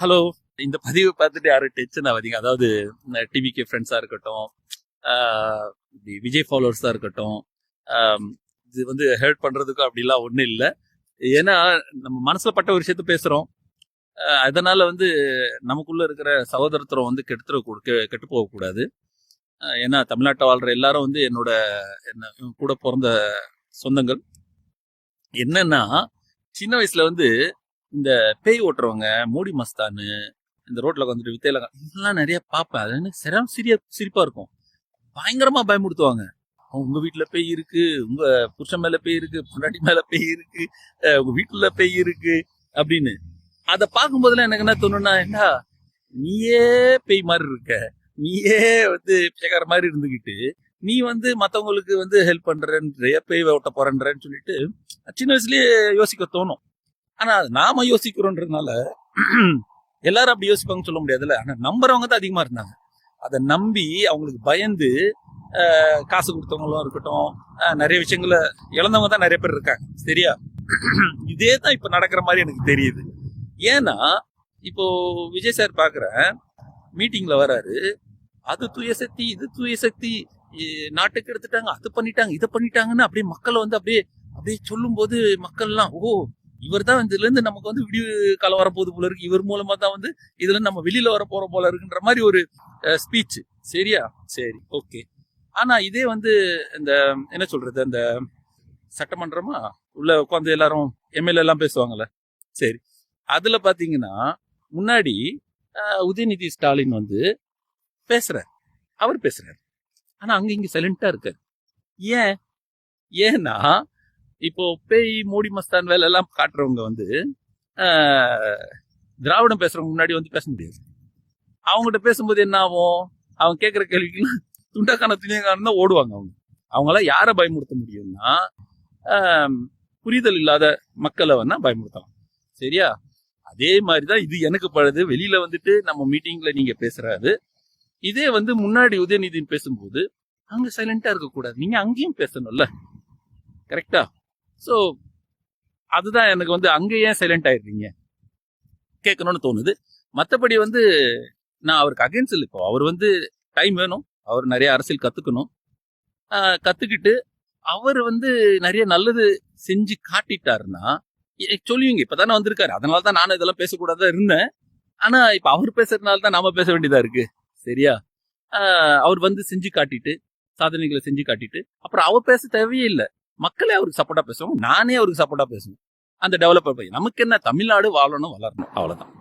Hello. இந்த பதிவு பார்த்துட்டு யாரும் டென்ஷன் ஆகாதீங்க. அதாவது டிவிகே ஃப்ரெண்ட்ஸாக இருக்கட்டும், விஜய் ஃபாலோவர்ஸாக இருக்கட்டும், இது வந்து ஹெல்ப் பண்ணுறதுக்கும் அப்படிலாம் ஒன்றும் இல்லை. ஏன்னா நம்ம மனசில் பட்ட ஒரு விஷயத்த பேசுகிறோம். அதனால வந்து நமக்குள்ள இருக்கிற சகோதரத்துவம் வந்து கெட்டு போகக்கூடாது. ஏன்னா தமிழ்நாட்டை வாழ்கிற எல்லாரும் வந்து என்ன கூட பிறந்த சொந்தங்கள். என்னன்னா சின்ன வயசுல வந்து இந்த பேய் ஓட்டுறவங்க, மூடி மஸ்தானு, இந்த ரோட்ல வந்துட்டு வித்தையில இதெல்லாம் நிறைய பார்ப்பேன். அது எனக்கு சிரிப்பா இருக்கும். பயங்கரமா பயமுடுத்துவாங்க. உங்க வீட்டுல பேய் இருக்கு, உங்க புருஷன் மேல பேய் இருக்கு, பொண்டாட்டி மேல பேய் இருக்கு, உங்க வீட்டுல பேய் இருக்கு அப்படின்னு. அதை பார்க்கும்போதுல எனக்கு என்ன தோணுன்னா, என்ன நீயே பேய் மாதிரி இருக்க, நீயே வந்து பிச்சைக்கார மாதிரி இருந்துகிட்டு நீ வந்து மத்தவங்களுக்கு வந்து ஹெல்ப் பண்றேன்ற, பேய் ஓட்ட போறேன்றன்னு சொல்லிட்டு சின்ன வயசுலயே யோசிக்க தோணும். ஆனா நாம யோசிக்கிறோன்றதுனால எல்லாரும் அப்படி யோசிப்பாங்கன்னு சொல்ல முடியாதுல்ல. ஆனா நம்புறவங்க தான் அதிகமா இருந்தாங்க. அதை நம்பி அவங்களுக்கு பயந்து காசு கொடுத்தவங்களும் இருக்கட்டும், நிறைய விஷயங்களை இழந்தவங்க தான் நிறைய பேர் இருக்காங்க. சரியா? இதே தான் இப்ப நடக்கிற மாதிரி எனக்கு தெரியுது. ஏன்னா இப்போ விஜய் சார் பாக்குறேன், மீட்டிங்ல வராரு, அது தூய சக்தி, இது தூய சக்தி, நாட்டுக்கு எடுத்துட்டாங்க, அது பண்ணிட்டாங்க, இதை பண்ணிட்டாங்கன்னு அப்படியே மக்களை வந்து அப்படியே அப்படியே சொல்லும் போது மக்கள்லாம், ஓ இவர் தான் இதுல இருந்து நமக்கு வந்து விடிவு காலம் வரப்போகுது போல இருக்கு, இவர் மூலமா தான் வந்து இதுல இருந்து நம்ம வெளியில வர போற போல இருக்குன்ற மாதிரி ஒரு ஸ்பீச். சரியா? சரி, ஓகே. ஆனா இதே வந்து இந்த என்ன சொல்றது, அந்த சட்டமன்றமா உள்ள உட்காந்து எல்லாரும் எம்எல்ஏ எல்லாம் பேசுவாங்கல்ல, சரி, அதுல பாத்தீங்கன்னா முன்னாடி உதயநிதி ஸ்டாலின் வந்து பேசுறாரு, அவர் பேசுறாரு. ஆனா அங்க இங்க சைலண்டா இருக்காரு. ஏன்னா இப்போ பேய் மூடி மஸ்தான் வேலை எல்லாம் காட்டுறவங்க வந்து திராவிடம் பேசுறவங்க முன்னாடி வந்து பேச முடியாது. அவங்ககிட்ட பேசும்போது என்ன ஆகும், அவங்க கேட்குற கேள்விக்கு துண்டாக்கான துணியக்காரன் தான் ஓடுவாங்க. அவங்களாம் யாரை பயமுறுத்த முடியும்னா புரிதல் இல்லாத மக்களை வேணா பயமுறுத்தலாம். சரியா? அதே மாதிரிதான் இது எனக்கு பழுது. வெளியில வந்துட்டு நம்ம மீட்டிங்ல நீங்க பேசுறாரு, இதே வந்து முன்னாடி உதயநிதினு பேசும்போது அங்க சைலண்டா இருக்கக்கூடாது, நீங்க அங்கேயும் பேசணும்ல. கரெக்டா? ஸோ அதுதான் எனக்கு வந்து அங்கே ஏன் சைலண்ட் ஆயிடுறீங்க கேட்கணும்னு தோணுது. மற்றபடி வந்து நான் அவருக்கு அகைன்ஸ்ட் இல்லை. இப்போ அவர் வந்து டைம் வேணும், அவர் நிறைய அரசியல் கற்றுக்கணும். கற்றுக்கிட்டு அவர் வந்து நிறைய நல்லது செஞ்சு காட்டிட்டாருன்னா சொல்லுவீங்க. இப்போ தானே வந்திருக்காரு, அதனால தான் நானும் இதெல்லாம் பேசக்கூடாதான் இருந்தேன். ஆனால் இப்போ அவர் பேசுறதுனால தான் நாம பேச வேண்டியதா இருக்கு. சரியா? அவர் வந்து செஞ்சு காட்டிட்டு, சாதனைகளை செஞ்சு காட்டிட்டு அப்புறம் அவர் பேச தேவையே இல்லை. மக்களே அவருக்கு சப்போர்ட்டா பேசுவாங்க, நானே அவருக்கு சப்போர்ட்டா பேசணும். அந்த டெவலப்பர் பையன் நமக்கு என்ன, தமிழ்நாடு வாழணும், வளரணும், அவ்வளவுதான்.